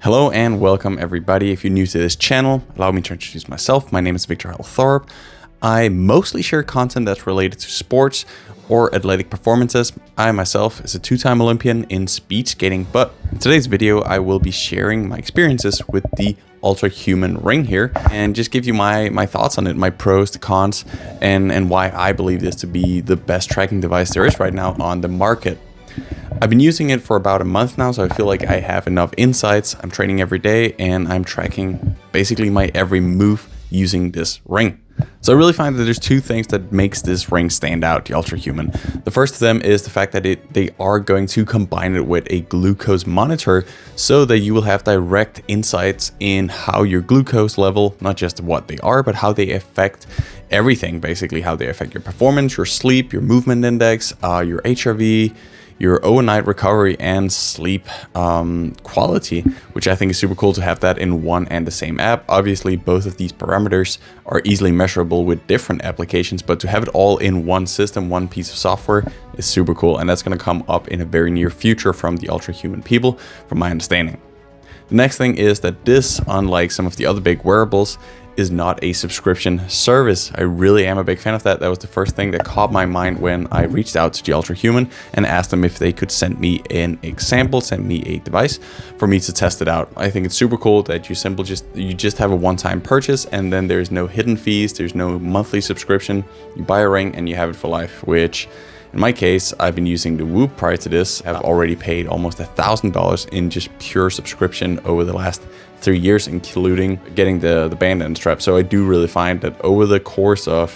Hello and welcome everybody. If you're new to this channel, allow me to introduce myself. My name is Victor Thorpe. I mostly share content that's related to sports or athletic performances. I myself is a two-time Olympian in speed skating, but in today's video I will be sharing my experiences with the Ultrahuman Ring here and just give you my thoughts on it, my pros, the cons, and why I believe this to be the best tracking device there is right now on the market. I've been using it for about a month now, so I feel like I have enough insights. I'm training every day and I'm tracking basically my every move using this ring. So I really find that there's two things that makes this ring stand out, the Ultrahuman. The first of them is the fact that they are going to combine it with a glucose monitor so that you will have direct insights in how your glucose level, not just what they are, but how they affect everything, basically how they affect your performance, your sleep, your movement index, your HRV, your overnight recovery and sleep quality, which I think is super cool to have that in one and the same app. Obviously, both of these parameters are easily measurable with different applications, but to have it all in one system, one piece of software is super cool. And that's going to come up in a very near future from the Ultrahuman people, from my understanding. The next thing is that this, unlike some of the other big wearables, is not a subscription service. I really am a big fan of that. That was the first thing that caught my mind when I reached out to the Ultrahuman and asked them if they could send me an example, send me a device for me to test it out. I think it's super cool that you just have a one-time purchase and then there's no hidden fees, there's no monthly subscription. You buy a ring and you have it for life, which in my case, I've been using the Whoop prior to this. I've already paid almost $1,000 in just pure subscription over the last 3 years, including getting the band and strap. So I do really find that over the course of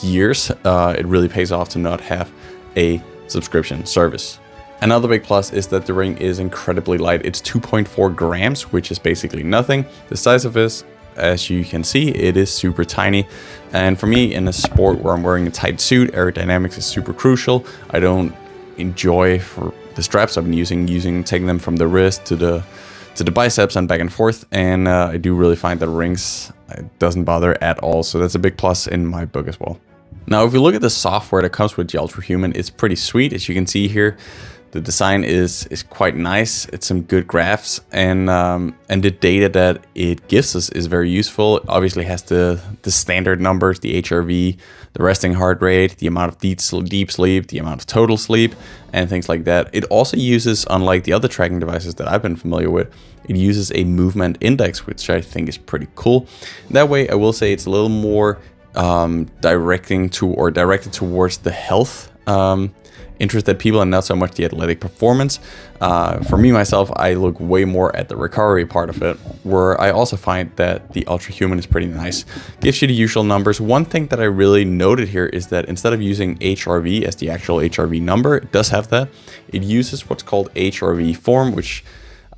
years, it really pays off to not have a subscription service. Another big plus is that the ring is incredibly light. It's 2.4 grams, which is basically nothing. The size of this, as you can see, it is super tiny. And for me, in a sport where I'm wearing a tight suit, aerodynamics is super crucial. I don't enjoy for the straps I've been taking them from the wrist to the biceps and back and forth. And I do really find that rings, it doesn't bother at all. So that's a big plus in my book as well. Now, if you look at the software that comes with the Ultrahuman, it's pretty sweet. As you can see here, the design is quite nice. It's some good graphs, and the data that it gives us is very useful. It obviously has the standard numbers, the HRV, the resting heart rate, the amount of deep sleep, the amount of total sleep, and things like that. It also uses, unlike the other tracking devices that I've been familiar with, it uses a movement index, which I think is pretty cool. That way, I will say it's a little more directed towards the health interested people and not so much the athletic performance. For me, myself, I look way more at the recovery part of it, where I also find that the Ultrahuman is pretty nice. Gives you the usual numbers. One thing that I really noted here is that instead of using HRV as the actual HRV number, it does have that. It uses what's called HRV form, which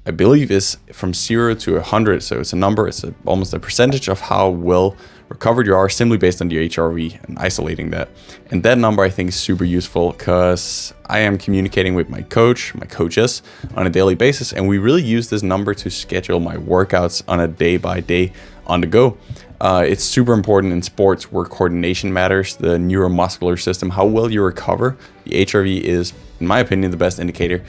I believe is from 0 to 100. So it's a number, it's almost a percentage of how well recovered you are simply based on the HRV and isolating that. And that number I think is super useful because I am communicating with my coaches on a daily basis. And we really use this number to schedule my workouts on a day by day on the go. It's super important in sports where coordination matters, the neuromuscular system, how well you recover. The HRV is, in my opinion, the best indicator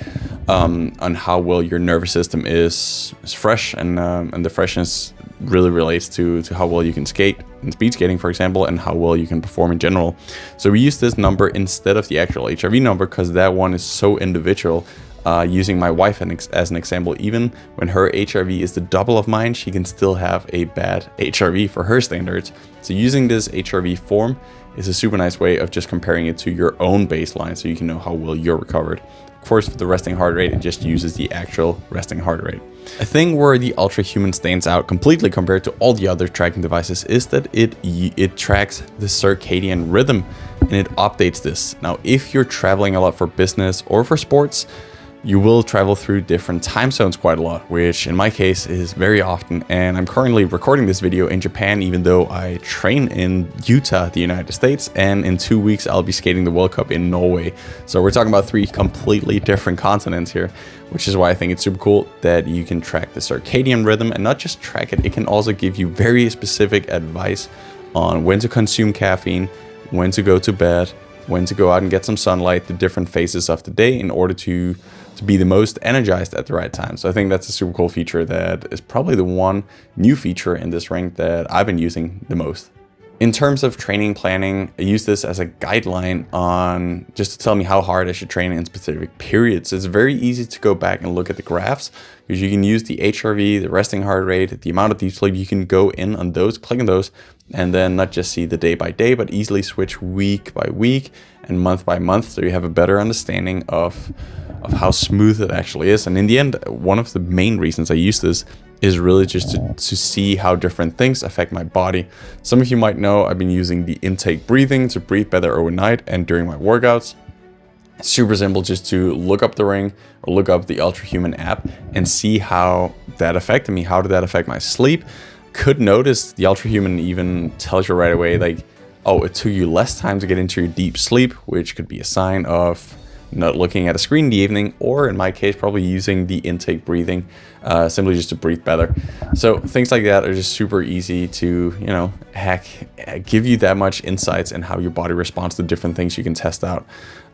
on how well your nervous system is fresh, and the freshness really relates to how well you can skate in speed skating, for example, and how well you can perform in general. So we use this number instead of the actual HRV number because that one is so individual. Using my wife as an example, even when her HRV is the double of mine, she can still have a bad HRV for her standards. So using this HRV form is a super nice way of just comparing it to your own baseline so you can know how well you're recovered. Of course, for the resting heart rate, it just uses the actual resting heart rate. A thing where the Ultrahuman stands out completely compared to all the other tracking devices is that it tracks the circadian rhythm and it updates this. Now, if you're traveling a lot for business or for sports, you will travel through different time zones quite a lot, which in my case is very often. And I'm currently recording this video in Japan, even though I train in Utah, the United States. And in 2 weeks, I'll be skating the World Cup in Norway. So we're talking about 3 completely different continents here, which is why I think it's super cool that you can track the circadian rhythm and not just track it. It can also give you very specific advice on when to consume caffeine, when to go to bed, when to go out and get some sunlight, the different phases of the day in order to to be the most energized at the right time. So I think that's a super cool feature that is probably the one new feature in this ring that I've been using the most. In terms of training planning, I use this as a guideline on just to tell me how hard I should train in specific periods. It's very easy to go back and look at the graphs because you can use the HRV, the resting heart rate, the amount of deep sleep. You can go in on those, click on those, and then not just see the day by day, but easily switch week by week and month by month, so you have a better understanding of how smooth it actually is. And in the end, one of the main reasons I use this is really just to see how different things affect my body. Some of you might know I've been using the intake breathing to breathe better overnight and during my workouts. It's super simple just to look up the ring or look up the Ultrahuman app and see how that affected me. How did that affect my sleep? Could notice the Ultrahuman even tells you right away, like, oh, it took you less time to get into your deep sleep, which could be a sign of not looking at a screen in the evening, or in my case, probably using the intake breathing simply just to breathe better. So things like that are just super easy to, you know, give you that much insights in how your body responds to different things you can test out.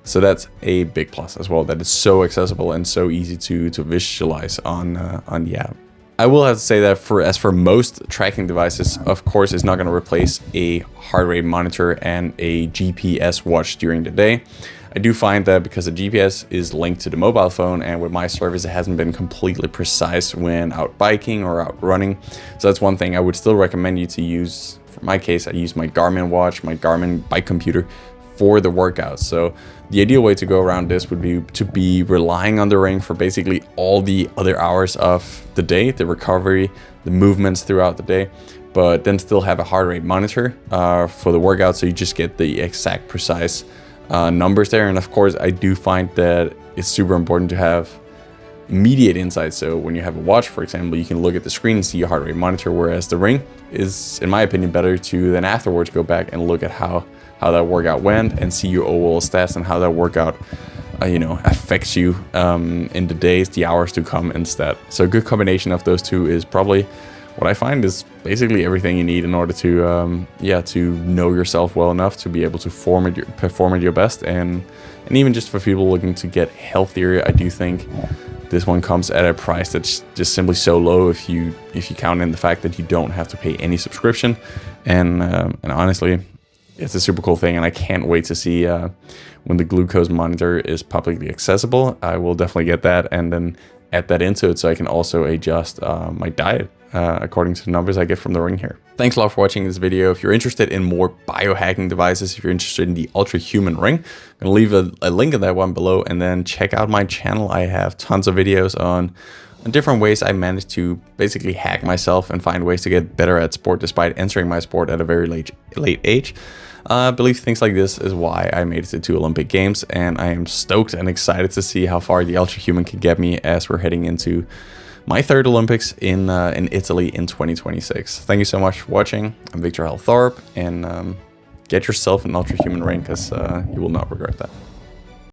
So that's a big plus as well, that it's so accessible and so easy to visualize on the app. I will have to say that as for most tracking devices, of course, it's not going to replace a heart rate monitor and a GPS watch during the day. I do find that because the GPS is linked to the mobile phone, and with my service, it hasn't been completely precise when out biking or out running. So that's one thing I would still recommend you to use. For my case, I use my Garmin watch, my Garmin bike computer for the workouts. So the ideal way to go around this would be to be relying on the ring for basically all the other hours of the day, the recovery, the movements throughout the day, but then still have a heart rate monitor for the workout, so you just get the exact precise numbers there. And of course, I do find that it's super important to have immediate insights. So when you have a watch, for example, you can look at the screen and see your heart rate monitor, whereas the ring is, in my opinion, better to then afterwards go back and look at how that workout went and see your overall stats and how that workout affects you in the days, the hours to come instead. So a good combination of those two is probably what I find is basically everything you need in order to know yourself well enough to be able to perform at your best. And even just for people looking to get healthier, I do think this one comes at a price that's just simply so low if you count in the fact that you don't have to pay any subscription. And honestly, it's a super cool thing, and I can't wait to see when the glucose monitor is publicly accessible. I will definitely get that and then add that into it so I can also adjust my diet according to the numbers I get from the ring here. Thanks a lot for watching this video. If you're interested in more biohacking devices, if you're interested in the Ultrahuman ring, I'm gonna leave a link in that one below, and then check out my channel. I have tons of videos on different ways I managed to basically hack myself and find ways to get better at sport despite entering my sport at a very late age. I believe things like this is why I made it to 2 Olympic Games, and I am stoked and excited to see how far the Ultrahuman can get me as we're heading into my 3rd Olympics in Italy in 2026. Thank you so much for watching. I'm Victor Thorpe, and get yourself an Ultrahuman ring, because you will not regret that.